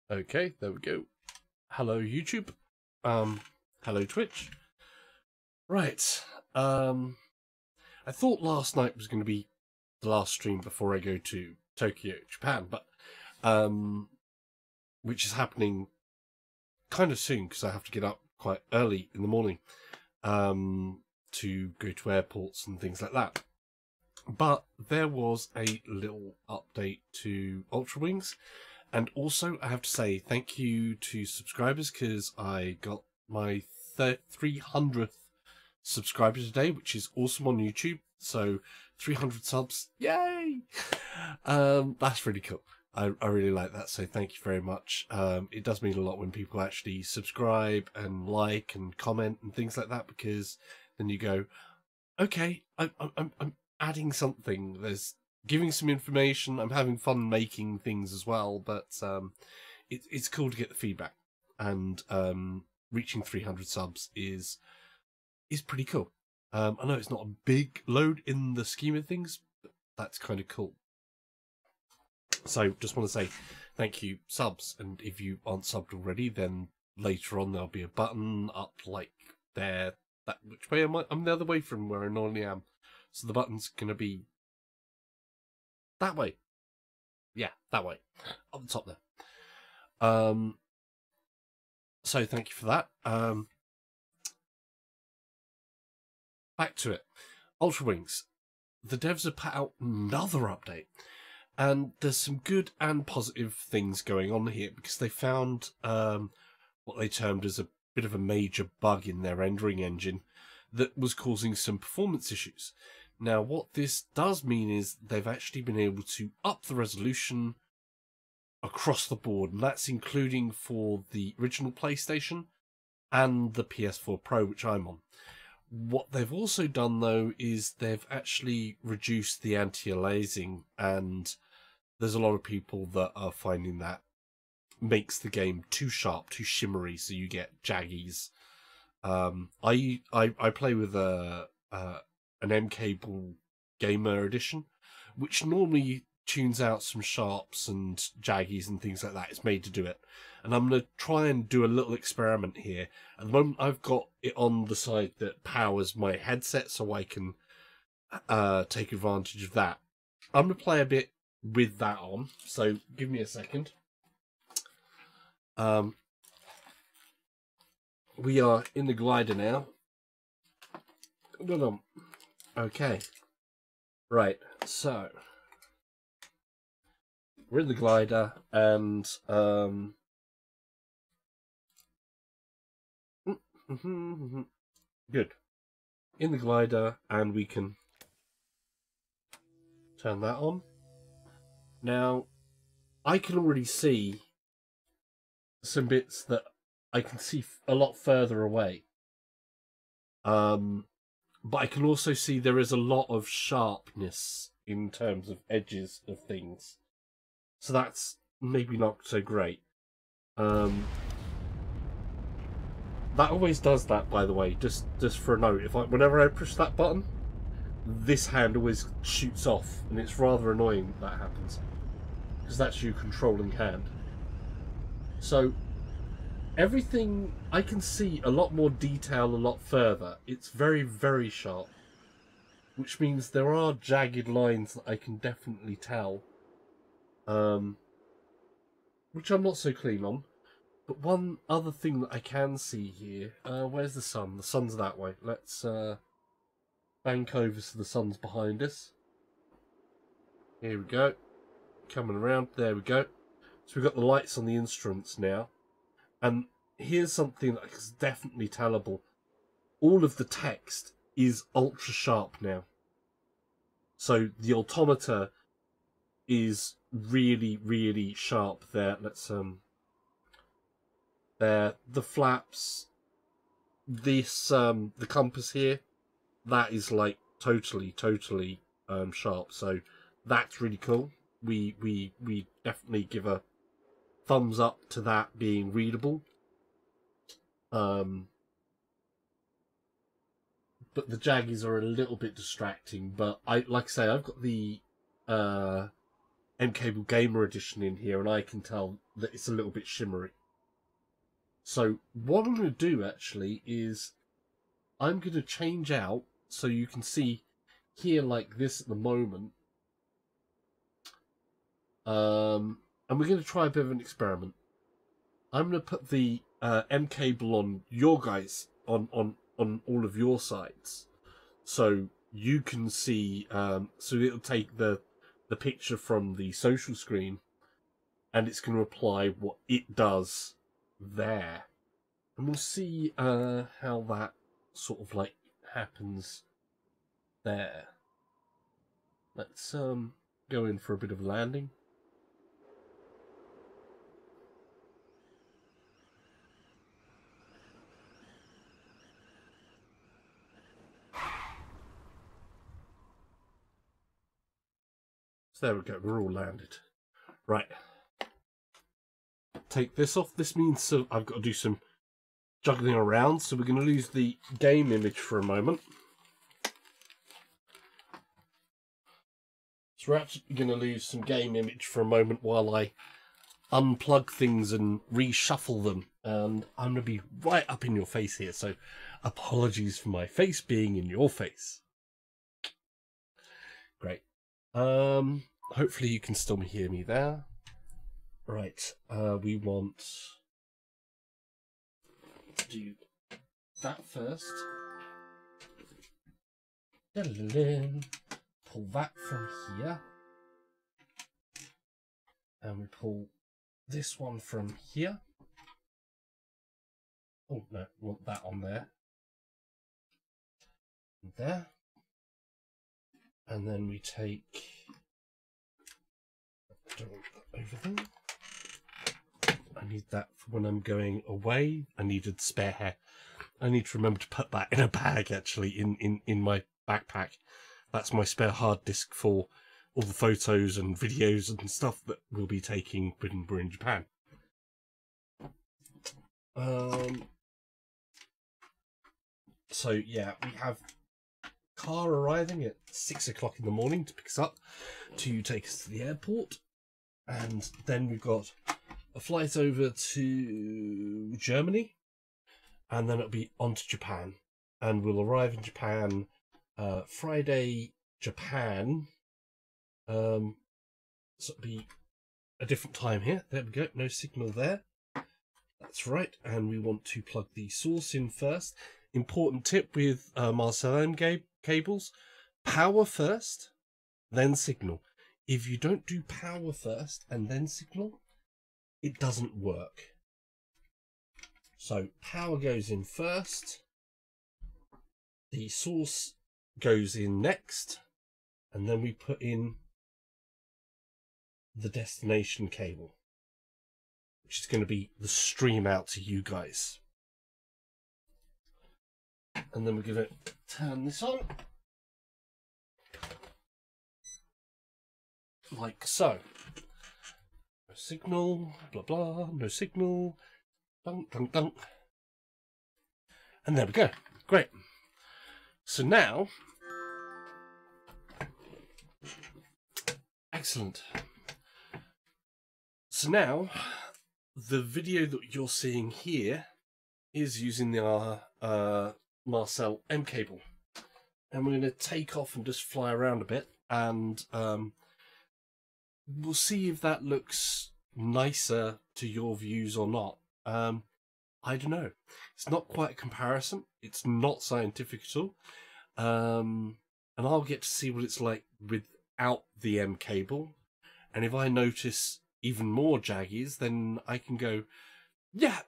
Okay, there we go. Hello YouTube. Hello Twitch. Right. I thought last night was going to be the last stream before I go to Tokyo, Japan, but which is happening kind of soon because I have to get up quite early in the morning to go to airports and things like that. But there was a little update to Ultrawings. And also, I have to say thank you to subscribers because I got my 300th subscriber today, which is awesome on YouTube. So 300 subs, yay! That's really cool. I really like that, so thank you very much. It does mean a lot when people actually subscribe and like and comment and things like that, because then you go, okay, I'm adding something. There's giving some information. I'm having fun making things as well, but it's cool to get the feedback. And reaching 300 subs is pretty cool. I know it's not a big load in the scheme of things, but that's kind of cool. So just want to say thank you, subs. And if you aren't subbed already, then later on there'll be a button up like there. Which way am I? I'm the other way from where I normally am. So the button's going to be that way. Yeah, that way. Up the top there. So thank you for that. Back to it. Ultrawings. The devs have put out another update. And there's some good and positive things going on here because they found what they termed as a bit of a major bug in their rendering engine that was causing some performance issues. Now, what this does mean is they've actually been able to up the resolution across the board, and that's including for the original PlayStation and the PS4 Pro, which I'm on. What they've also done, though, is they've actually reduced the anti-aliasing, and there's a lot of people that are finding that makes the game too sharp, too shimmery, so you get jaggies. I play with an M-Cable Gamer Edition, which normally tunes out some sharps and jaggies and things like that. It's made to do it. And I'm going to try and do a little experiment here. At the moment, I've got it on the side that powers my headset, so I can take advantage of that. I'm going to play a bit with that on, so give me a second. We are in the glider now. Okay. Right, so we're in the glider and good. In the glider, and we can turn that on. Now, I can already see some bits that I can see a lot further away. But I can also see there is a lot of sharpness in terms of edges of things. So that's maybe not so great. That always does that, by the way, just for a note. Whenever I push that button, this hand always shoots off, and it's rather annoying that happens. Because that's you controlling hand. So everything, I can see a lot more detail a lot further. It's very, very sharp. Which means there are jagged lines that I can definitely tell. Which I'm not so keen on. But one other thing that I can see here... where's the sun? The sun's that way. Let's bank over so the sun's behind us. Here we go. Coming around. There we go. So we've got the lights on the instruments now. And here's something that is definitely tellable. All of the text is ultra sharp now. So the automata is really, really sharp there. Let's there. The flaps, this the compass here, that is like totally sharp. So that's really cool. We definitely give a thumbs up to that being readable. But the jaggies are a little bit distracting. But like I say, I've got the M-Cable Gamer Edition in here, and I can tell that it's a little bit shimmery. So what I'm going to do actually is I'm going to change out so you can see here like this at the moment. And we're going to try a bit of an experiment. I'm going to put the M-Cable on your guys, on all of your sides. So you can see, so it'll take the picture from the social screen and it's going to apply what it does there. And we'll see how that sort of like happens there. Let's go in for a bit of landing. So there we go, we're all landed. Right. Take this off. This means I've got to do some juggling around, so we're going to lose the game image for a moment. So we're actually going to lose some game image for a moment while I unplug things and reshuffle them. And I'm going to be right up in your face here, so apologies for my face being in your face. Great. Hopefully you can still hear me there. Right, we want to do that first. Pull that from here. And we pull this one from here. Oh no, we want that on there. And there. And then we take over there. I need that for when I'm going away. I needed spare hair. I need to remember to put that in a bag, actually, in my backpack. That's my spare hard disk for all the photos and videos and stuff that we'll be taking when we're in Japan. So yeah, we have car arriving at 6 o'clock in the morning to pick us up, to take us to the airport. And then we've got a flight over to Germany, and then it'll be on to Japan. And we'll arrive in Japan Friday, Japan. So it'll be a different time here. There we go, no signal there. That's right, and we want to plug the source in first. Important tip with Marcel M cables: power first, then signal. If you don't do power first and then signal, it doesn't work. So power goes in first, the source goes in next, and then we put in the destination cable, which is going to be the stream out to you guys. And then we're going to turn this on. Like so. No signal, blah blah, no signal, dunk dunk dunk. And there we go. Great. So now, excellent. So now, the video that you're seeing here is using the Marcel M cable. And we're going to take off and just fly around a bit, and we'll see if that looks nicer to your views or not. I don't know. It's not quite a comparison. It's not scientific at all. And I'll get to see what it's like without the M cable. And if I notice even more jaggies, then I can go, yeah,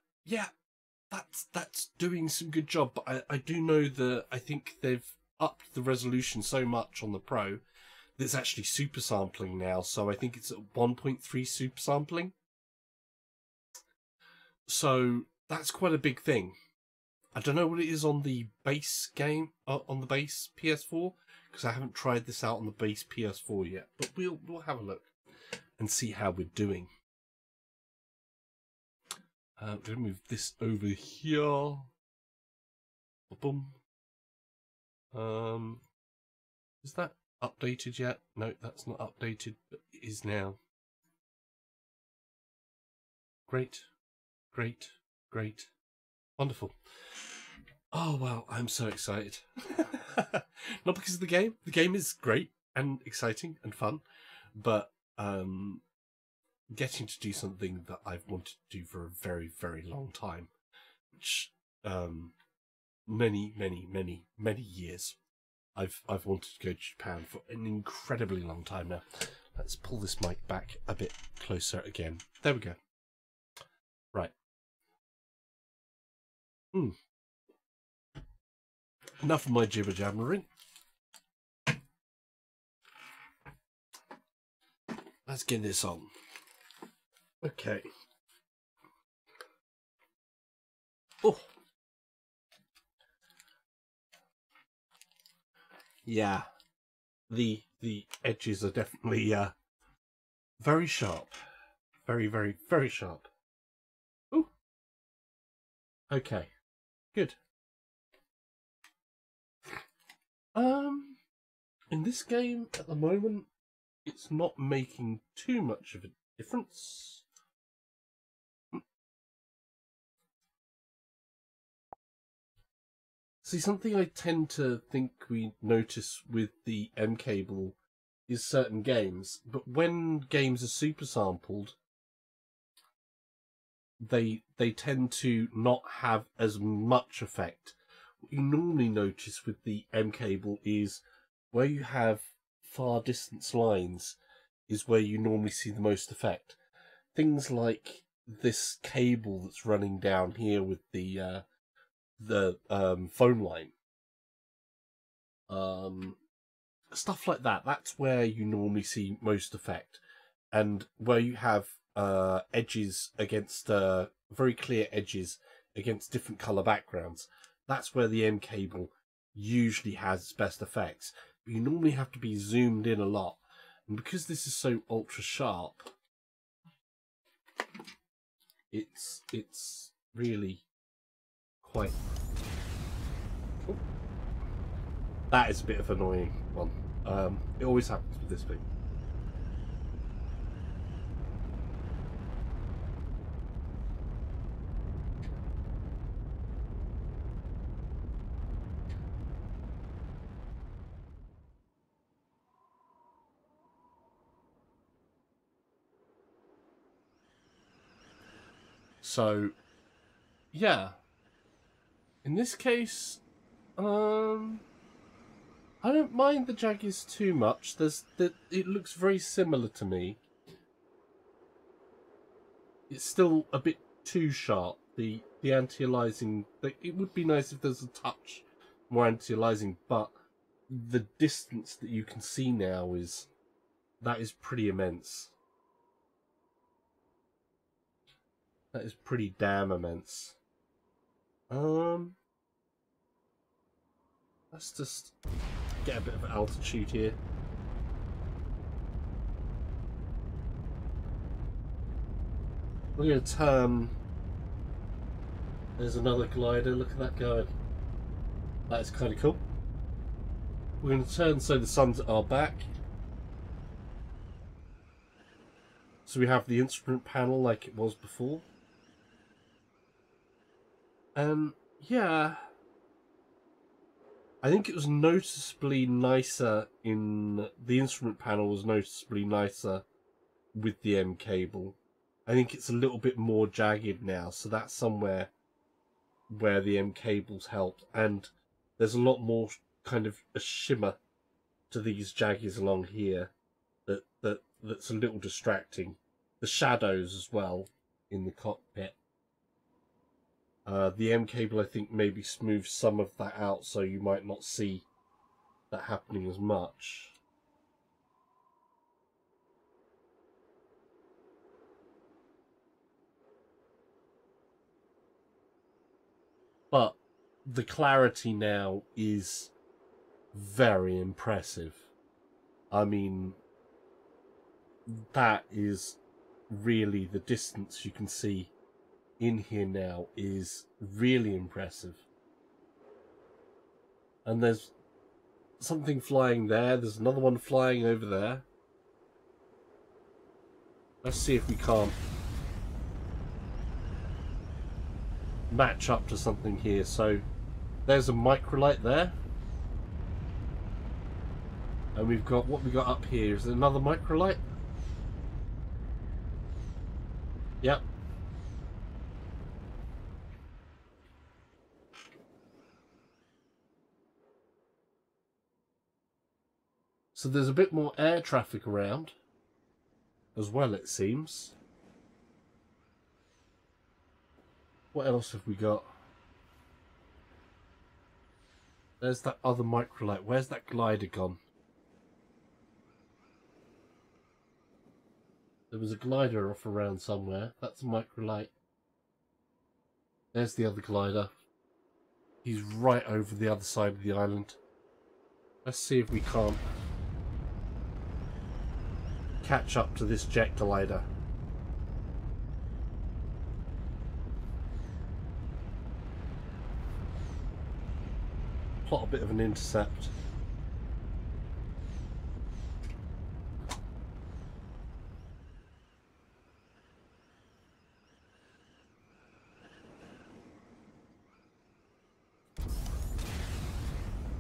that's doing some good job. But I do know that I think they've upped the resolution so much on the Pro that it's actually super sampling now. So I think it's at 1.3 super sampling. So that's quite a big thing. I don't know what it is on the base game, on the base PS4, because I haven't tried this out on the base PS4 yet. But we'll have a look and see how we're doing. I'm going to move this over here. Boom. Is that updated yet? No, that's not updated, but It is now. Great, great, great, wonderful. Oh, wow, I'm so excited. Not because of the game. The game is great and exciting and fun, but getting to do something that I've wanted to do for a very, very long time, which many, many, many, many years. I've wanted to go to Japan for an incredibly long time now. Let's pull this mic back a bit closer again. There we go. Right. Enough of my jibber jabbering. Let's get this on. Okay. Oh. Yeah. The edges are definitely very sharp. Very, very, very sharp. Ooh. Okay. Good. In this game at the moment, it's not making too much of a difference. See, something I tend to think we notice with the M cable is certain games, but when games are super sampled, they tend to not have as much effect. What you normally notice with the M cable is where you have far distance lines is where you normally see the most effect. Things like this cable that's running down here with the phone line, stuff like that. That's where you normally see most effect, and where you have edges against very clear edges against different color backgrounds. That's where the M cable usually has its best effects. But you normally have to be zoomed in a lot, and because this is so ultra sharp, it's really quite. Oh. That is a bit of an annoying one. It always happens with this thing. So, yeah. In this case, I don't mind the jaggies too much. It looks very similar to me. It's still a bit too sharp. The anti-aliasing. It would be nice if there's a touch more anti-aliasing, but the distance that you can see now is pretty immense. That is pretty damn immense. Let's just get a bit of altitude here. We're going to turn. There's another glider. Look at that going. That is kind of cool. We're going to turn so the sun's at our back. So we have the instrument panel like it was before. And yeah, I think it was noticeably nicer in the instrument panel was noticeably nicer with the M cable. I think it's a little bit more jagged now, so that's somewhere where the M cables helped, and there's a lot more kind of a shimmer to these jaggies along here that's a little distracting. The shadows as well in the cockpit. The M cable, I think, maybe smooths some of that out, so you might not see that happening as much. But the clarity now is very impressive. I mean, that is really the distance you can see in here now is really impressive. And there's something flying there. There's another one flying over there. Let's see if we can't match up to something here. So there's a microlight there. And we've got, what we got up here, is another microlight? Yep. So there's a bit more air traffic around as well, it seems. What else have we got? There's that other microlight. Where's that glider gone? There was a glider off around somewhere. That's a microlight. There's the other glider. He's right over the other side of the island. Let's see if we can't catch up to this jet glider. Plot a bit of an intercept.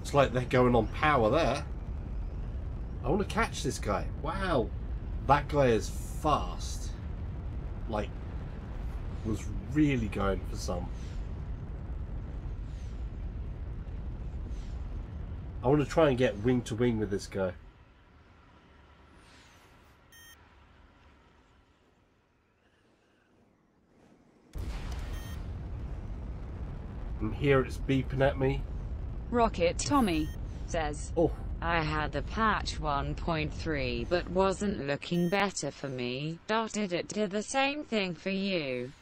It's like they're going on power there. I want to catch this guy. Wow. That guy is fast. Like, was really going for some. I want to try and get wing to wing with this guy. And here it's beeping at me. Rocket Tommy says, Oh. I had the patch 1.3 but wasn't looking better for me. Did it do the same thing for you?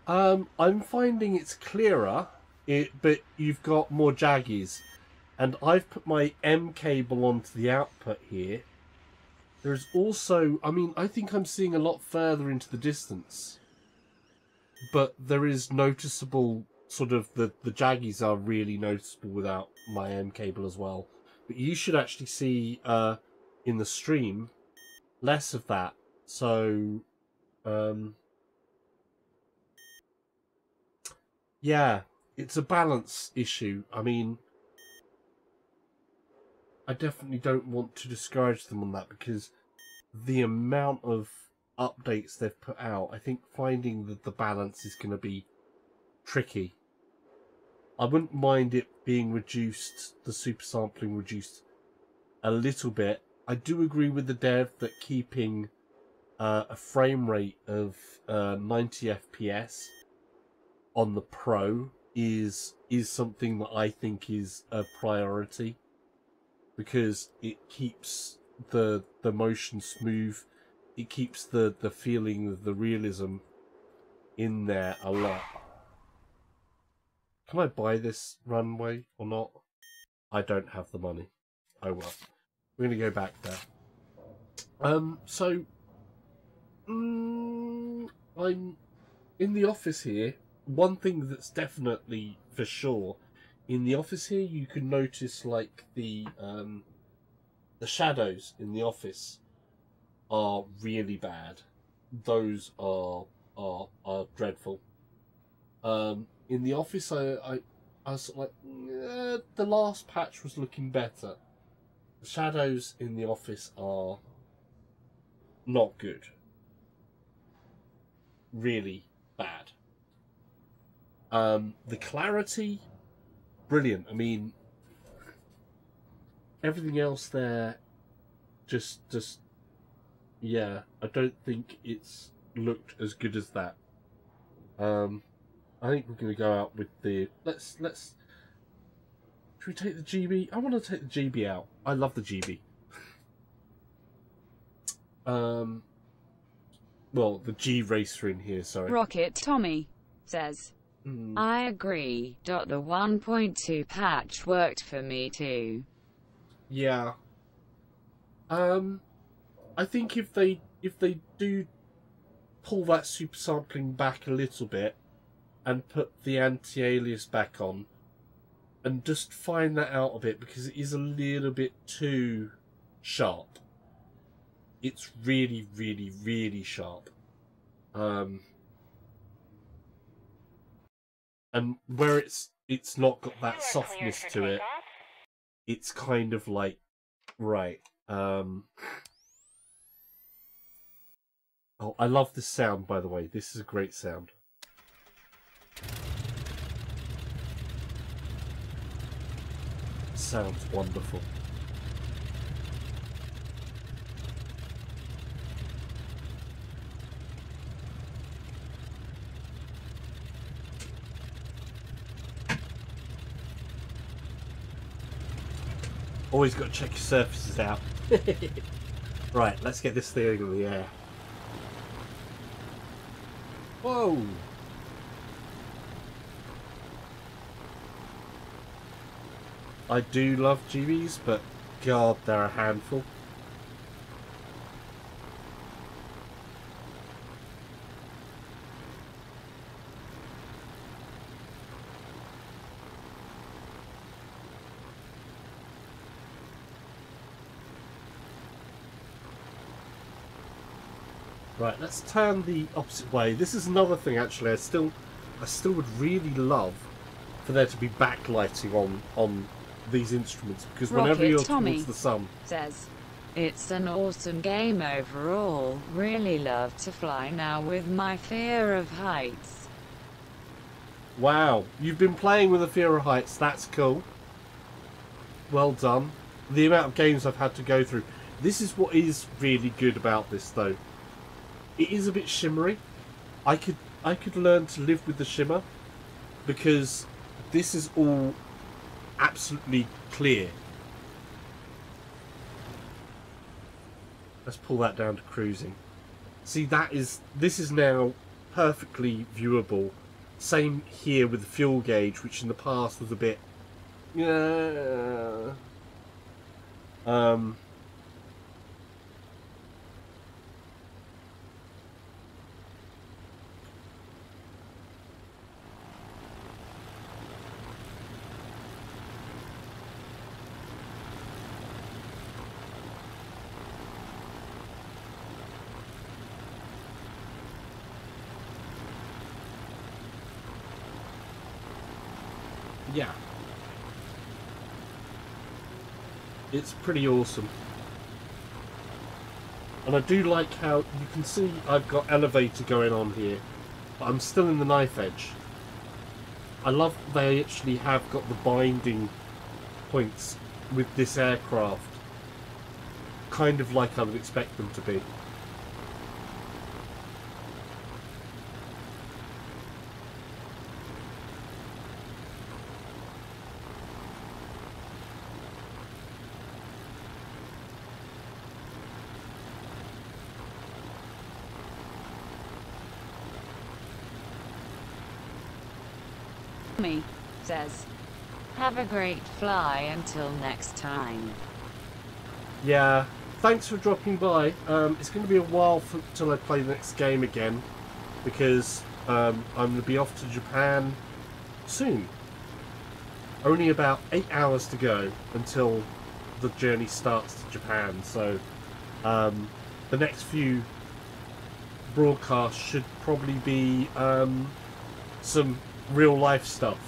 I'm finding it's clearer, but you've got more jaggies. And I've put my M cable onto the output here. There's also, I mean, I think I'm seeing a lot further into the distance. But there is noticeable, sort of, the jaggies are really noticeable without my M cable as well. But you should actually see, in the stream, less of that. So, yeah, it's a balance issue. I mean, I definitely don't want to discourage them on that, because the amount of updates they've put out, I think finding that the balance is going to be tricky. I wouldn't mind it being reduced, the super sampling reduced a little bit. I do agree with the dev that keeping a frame rate of 90 FPS on the Pro is something that I think is a priority, because it keeps the motion smooth, it keeps the feeling of the realism in there a lot. Can I buy this runway or not? I don't have the money. Oh well. We're going to go back there. So, I'm in the office here. One thing that's definitely for sure, in the office here, you can notice like the shadows in the office are really bad. Those are dreadful. In the office, I was like, the last patch was looking better. The shadows in the office are not good. Really bad. The clarity, brilliant. I mean, everything else there, just, yeah, I don't think it's looked as good as that. I think we're going to go out with the, let's, should we take the GB? I want to take the GB out. I love the GB. Well, the G Racer in here, sorry. Rocket Tommy says, I agree. The 1.2 patch worked for me too. Yeah. I think if they do pull that super sampling back a little bit and put the anti-alias back on and just find that out a bit, because it is a little bit too sharp. It's really, really, really sharp. And where it's not got that softness to it, it's kind of like, right. Oh, I love this sound, by the way. This is a great sound. Sounds wonderful. Always got to check your surfaces out. Right, let's get this thing in the air. Whoa! I do love GBs, but God, they're a handful. Right, let's turn the opposite way. This is another thing, actually. I still would really love for there to be backlighting on these instruments, because whenever you're towards the sun, says, it's an awesome game overall. Really love to fly now with my fear of heights. Wow, you've been playing with a fear of heights. That's cool. Well done. The amount of games I've had to go through. This is what is really good about this, though. It is a bit shimmery. I could learn to live with the shimmer, because this is all absolutely clear. Let's pull that down to cruising. See, this is now perfectly viewable. Same here with the fuel gauge, which in the past was a bit yeah. It's pretty awesome. And I do like how you can see I've got elevator going on here, but I'm still in the knife edge. I love that they actually have got the binding points with this aircraft, kind of like I would expect them to be. Me says, have a great fly until next time. Yeah, thanks for dropping by. It's going to be a while till I play the next game again, because I'm going to be off to Japan soon. Only about 8 hours to go until the journey starts to Japan, so the next few broadcasts should probably be some real life stuff.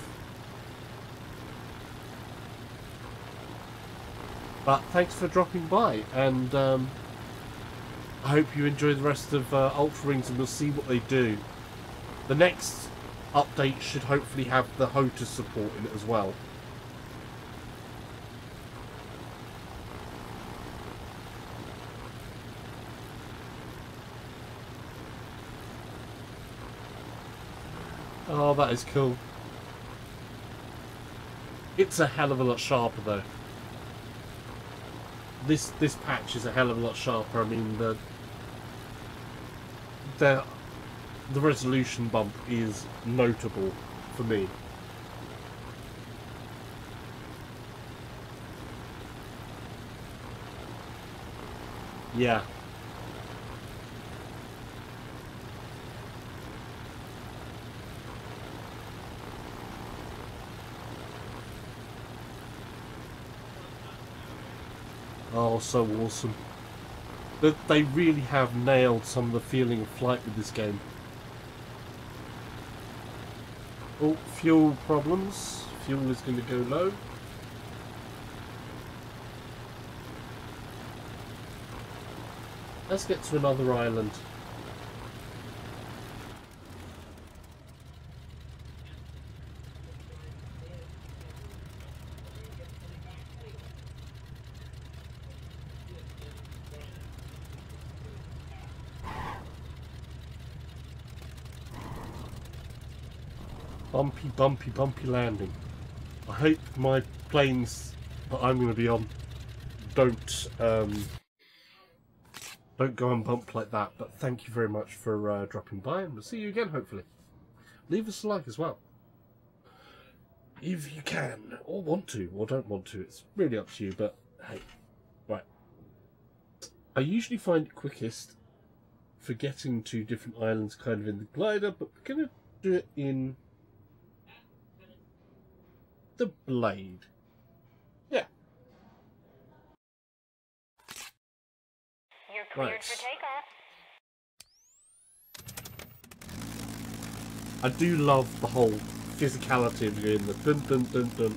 But thanks for dropping by, and I hope you enjoy the rest of Ultrawings, and we'll see what they do. The next update should hopefully have the HOTAS support in it as well. Oh, that is cool. It's a hell of a lot sharper, though. This patch is a hell of a lot sharper. I mean, the resolution bump is notable for me. Yeah. Oh, so awesome. That they really have nailed some of the feeling of flight with this game. Oh, fuel problems. Fuel is going to go low. Let's get to another island. Bumpy, bumpy, bumpy landing. I hope my planes that I'm going to be on don't go and bump like that. But thank you very much for dropping by, and we'll see you again hopefully. Leave us a like as well, if you can, or want to, or don't want to. It's really up to you. But hey, right. I usually find it quickest for getting to different islands kind of in the glider, but we're going to do it in the blade. Yeah. You're cleared Right. for takeoff. I do love the whole physicality of doing the dun dun dun dun.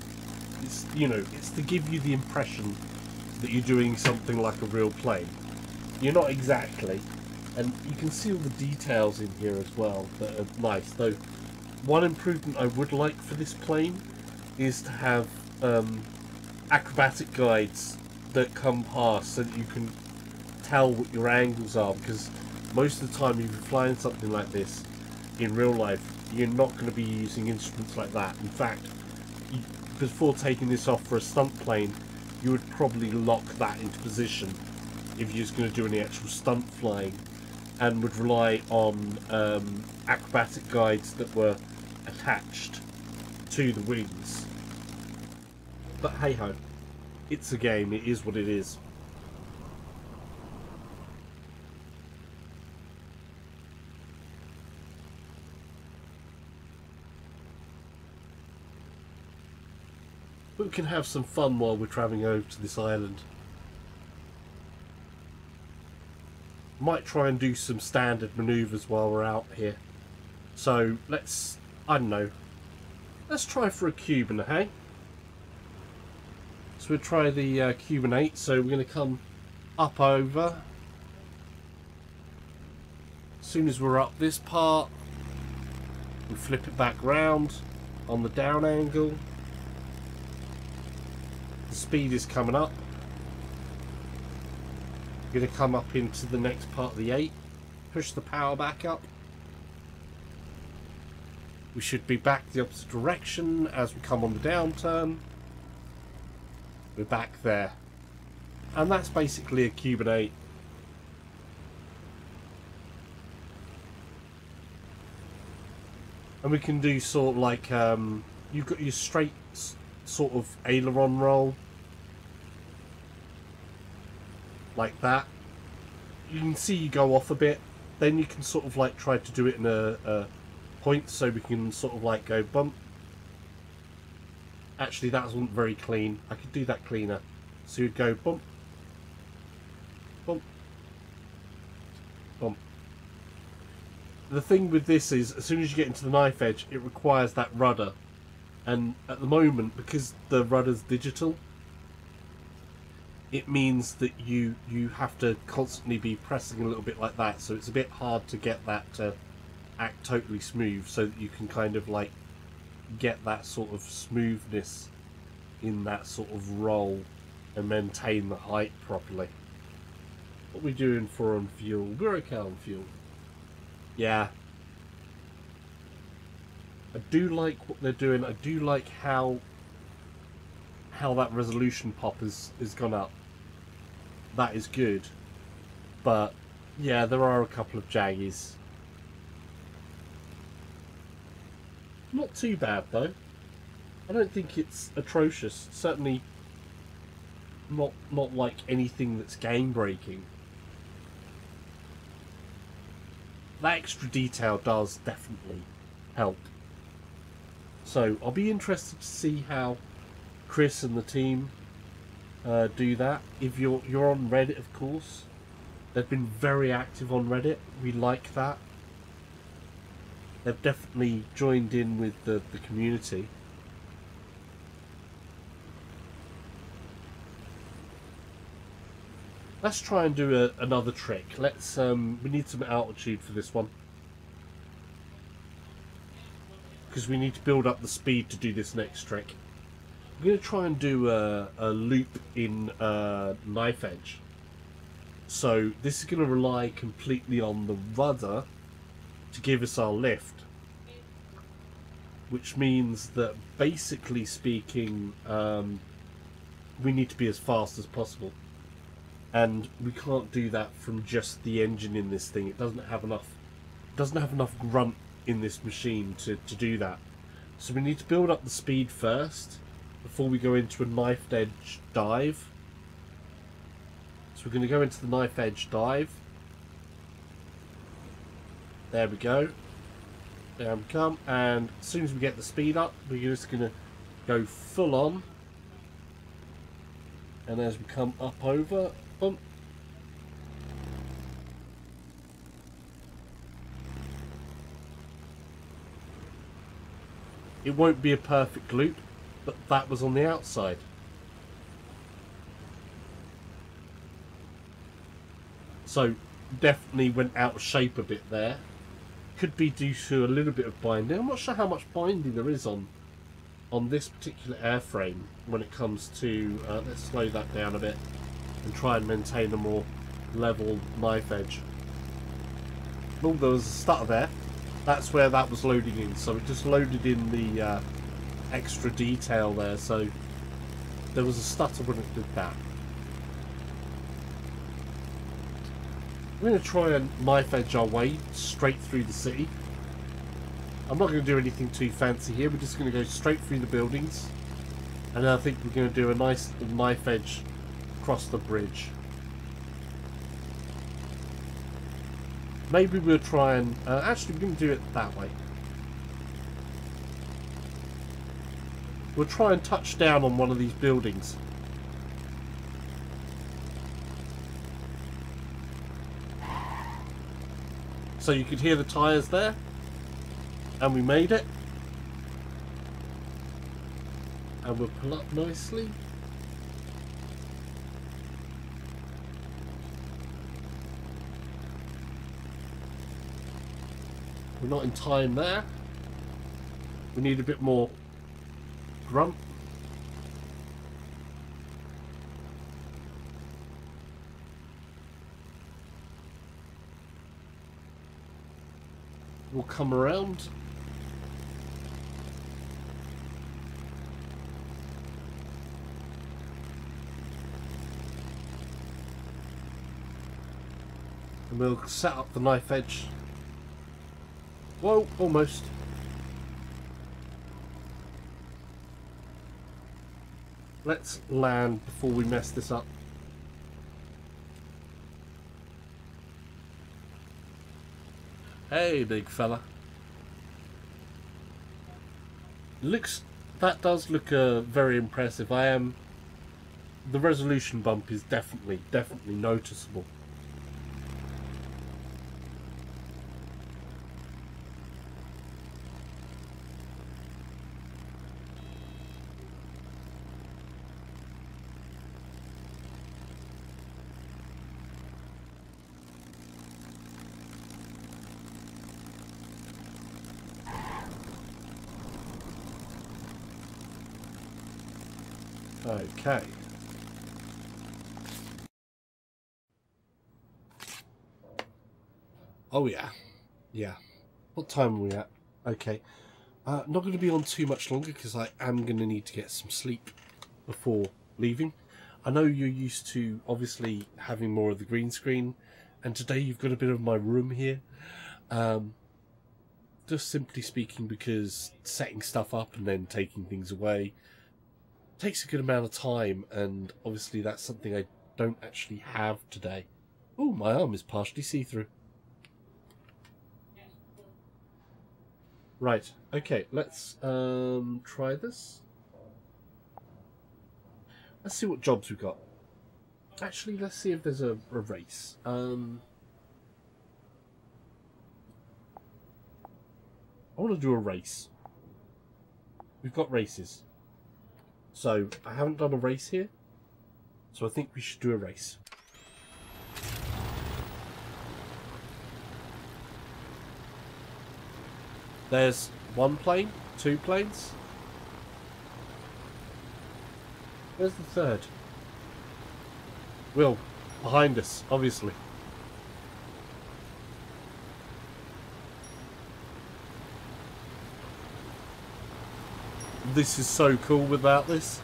It's, you know, it's to give you the impression that you're doing something like a real plane. You're not exactly, and you can see all the details in here as well that are nice. Though one improvement I would like for this plane is to have acrobatic guides that come past so that you can tell what your angles are, because most of the time if you're flying something like this in real life, you're not going to be using instruments like that. In fact, before taking this off for a stunt plane, you would probably lock that into position if you're just going to do any actual stunt flying, and would rely on acrobatic guides that were attached to the wings. But hey ho, it's a game, it is what it is. But we can have some fun while we're travelling over to this island. Might try and do some standard manoeuvres while we're out here. So let's, I don't know, let's try for a Cuban, hey? So we'll try the Cuban 8. So we're going to come up over. As soon as we're up this part, we'll flip it back round on the down angle. The speed is coming up. We're going to come up into the next part of the 8. Push the power back up. We should be back the opposite direction as we come on the downturn. We're back there. And that's basically a Cuban 8. And we can do sort of like, you've got your straight sort of aileron roll. Like that. You can see you go off a bit. Then you can sort of like try to do it in a point, so we can sort of like go bump. Actually, that wasn't very clean. I could do that cleaner. So you'd go bump, bump, bump. The thing with this is, as soon as you get into the knife edge, it requires that rudder. And at the moment, because the rudder's digital, it means that you have to constantly be pressing a little bit like that. So it's a bit hard to get that to act totally smooth, so that you can kind of like get that sort of smoothness in that sort of roll and maintain the height properly. What are we doing for on fuel? We're okay on fuel. Yeah. I do like what they're doing. I do like how that resolution pop has gone up. That is good. But yeah, there are a couple of jaggies. Not too bad though. I don't think it's atrocious. Certainly not like anything that's game breaking. That extra detail does definitely help. So I'll be interested to see how Chris and the team do that. If you're on Reddit, of course, They've been very active on Reddit. We like that. They've definitely joined in with the community. Let's try and do another trick. Let's we need some altitude for this one, because we need to build up the speed to do this next trick. I'm going to try and do a loop in knife edge. So this is going to rely completely on the rudder to give us our lift, which means that basically speaking, we need to be as fast as possible, and we can't do that from just the engine in this thing. It doesn't have enough grunt in this machine to do that. So we need to build up the speed first before we go into a knife edge dive. So we're going to go into the knife edge dive. There we go. There we come. And as soon as we get the speed up, we're just going to go full on. And as we come up over, bump. It won't be a perfect loop, but that was on the outside. So definitely went out of shape a bit there. Could be due to a little bit of binding. I'm not sure how much binding there is on this particular airframe when it comes to... let's slow that down a bit and try and maintain a more level knife edge. Oh, there was a stutter there. That's where that was loading in. So it just loaded in the extra detail there. So there was a stutter when it did that. We're going to try and knife edge our way straight through the city. I'm not going to do anything too fancy here. We're just going to go straight through the buildings. And I think we're going to do a nice knife edge across the bridge. Maybe we'll try and... actually, we're going to do it that way. We'll try and touch down on one of these buildings. So you could hear the tyres there. And we made it. And we'll pull up nicely. We're not in time there. We need a bit more grunt. We'll come around. And we'll set up the knife edge. Whoa, almost. Let's land before we mess this up. Hey, big fella. That does look very impressive. The resolution bump is definitely noticeable. Okay. Oh yeah. Yeah. What time are we at? Okay. Not going to be on too much longer because I am going to need to get some sleep before leaving. I know you're used to obviously having more of the green screen, and today you've got a bit of my room here. Just simply speaking, because setting stuff up and then taking things away takes a good amount of time, and obviously that's something I don't actually have today. Oh, my arm is partially see-through. Right, okay, let's try this. Let's see what jobs we've got. Actually, let's see if there's a race. I want to do a race. We've got races. So, I haven't done a race here. So I think we should do a race. There's one plane, two planes. Where's the third? Will, behind us, obviously. This is so cool without this.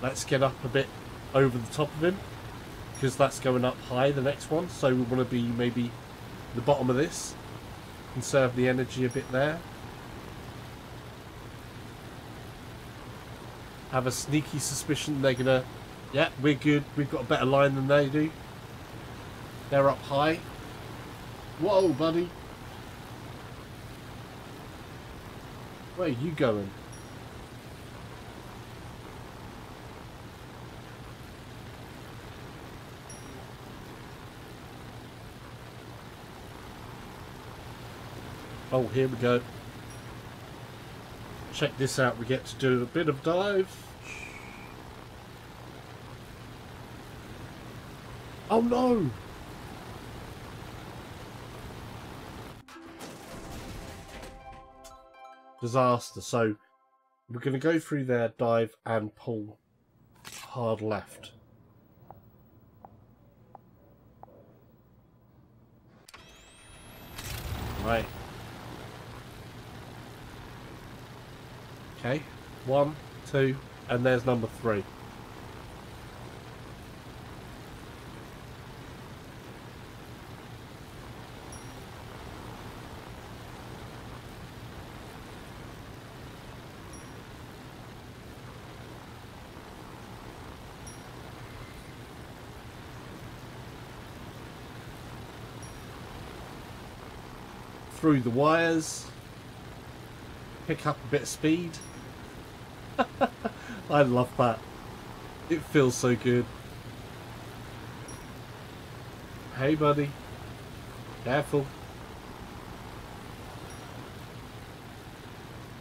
Let's get up a bit over the top of him, because that's going up high, the next one. So we want to be maybe the bottom of this. Conserve the energy a bit there. Have a sneaky suspicion they're going to... Yeah, we're good. We've got a better line than they do. They're up high. Whoa, buddy. Where are you going? Oh, here we go. Check this out. We get to do a bit of dive. Oh no! Disaster. So we're going to go through there, dive and pull hard left. Right. Okay. 1, 2, and there's number 3. Through the wires, pick up a bit of speed. I love that. It feels so good. Hey buddy, careful.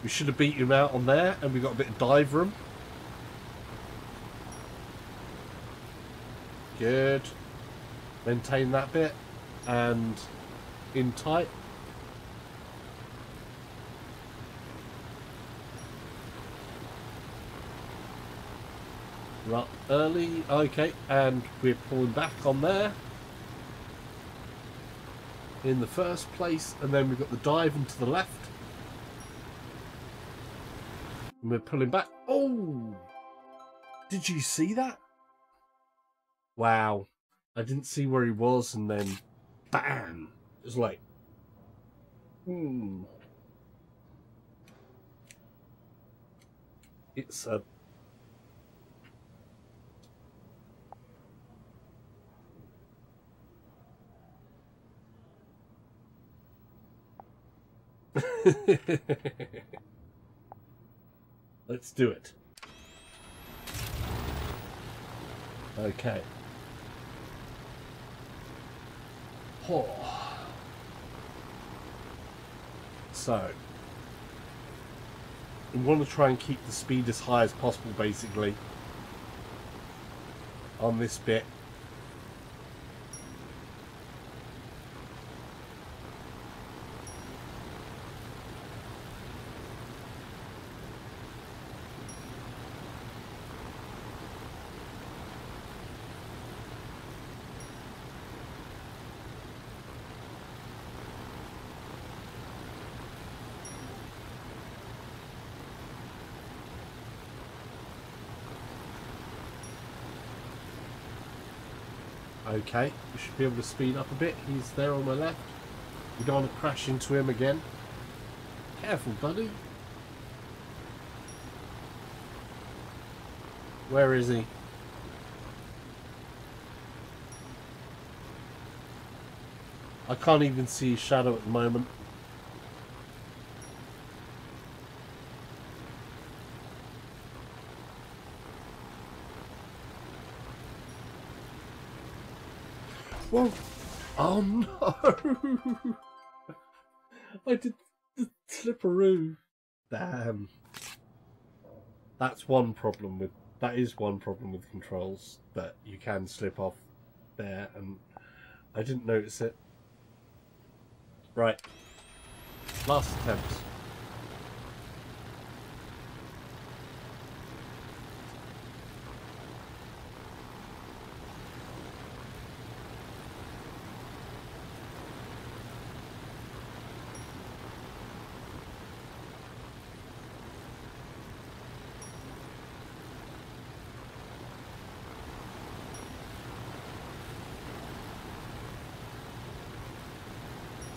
We should have beat him out on there, and we got a bit of dive room. Good. Maintain that bit, and in tight. Right, early, okay, and we're pulling back on there in the first place, and then we've got the dive into the left, and we're pulling back. Oh, did you see that? Wow, I didn't see where he was, and then bam, it was like it's a let's do it. Okay. Oh. So, we want to try and keep the speed as high as possible, basically, on this bit. Okay, we should be able to speed up a bit. He's there on my left. We don't want to crash into him again. Careful, buddy. Where is he? I can't even see his shadow at the moment. Whoa! Oh no! I did the slipperoo. Damn. That's one problem with. That is one problem with controls, that you can slip off there, and I didn't notice it. Right. Last attempt.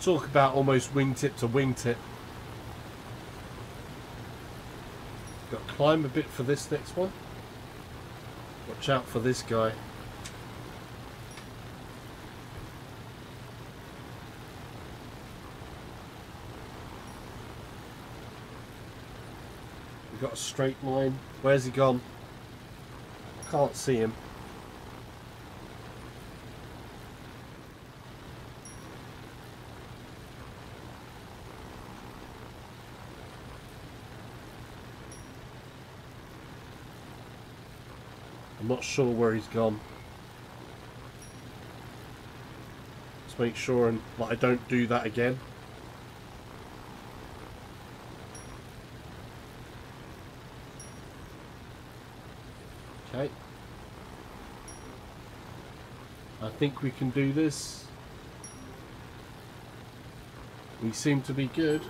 Talk about almost wingtip to wingtip. Got to climb a bit for this next one. Watch out for this guy. We've got a straight line. Where's he gone? Can't see him. I'm not sure where he's gone. Let's make sure that I don't do that again. Okay. I think we can do this. We seem to be good.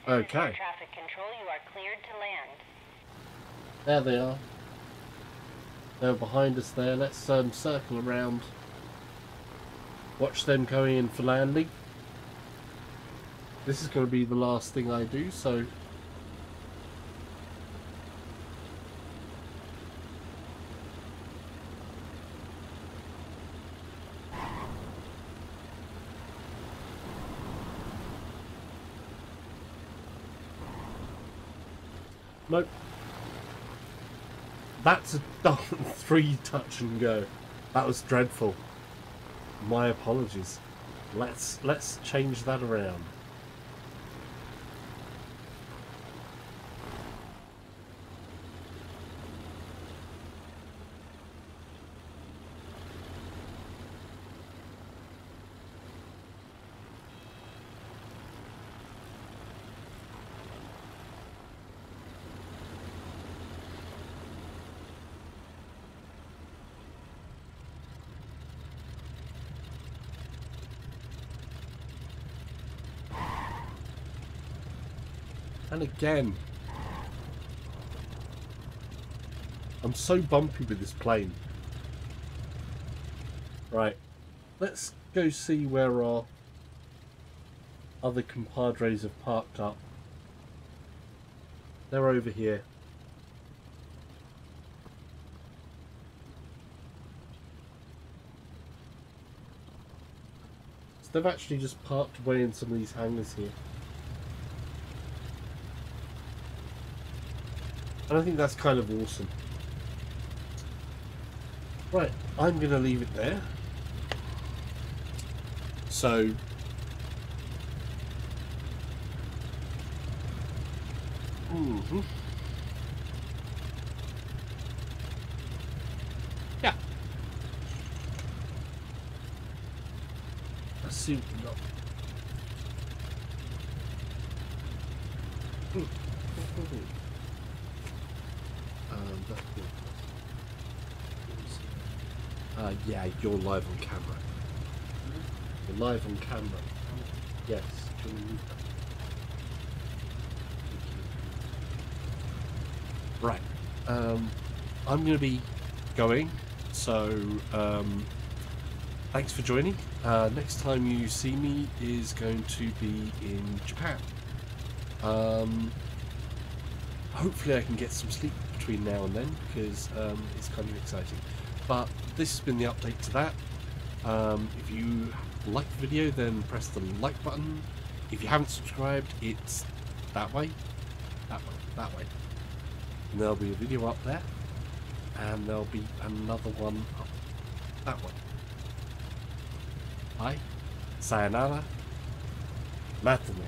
Okay. Traffic control, you are cleared to land. There they are. They're behind us there. Let's circle around. Watch them going in for landing. This is going to be the last thing I do, so... Nope. That's a 3 touch and go. That was dreadful. My apologies. Let's change that around. And again, I'm so bumpy with this plane. Right, let's go see where our other compadres have parked up. They're over here. So they've actually just parked away in some of these hangars here. And I think that's kind of awesome. Right, I'm going to leave it there. So, yeah. Let's see what we got. Yeah, you're live on camera. You're live on camera. Yes. Do you want to move that? Right. I'm going to be going. So, thanks for joining. Next time you see me is going to be in Japan. Hopefully I can get some sleep between now and then, because it's kind of exciting. But this has been the update to that. If you like the video, then press the like button. If you haven't subscribed, it's that way, that way, that way. And there'll be a video up there. and there'll be another one up that way. Bye. Sayonara. Matane.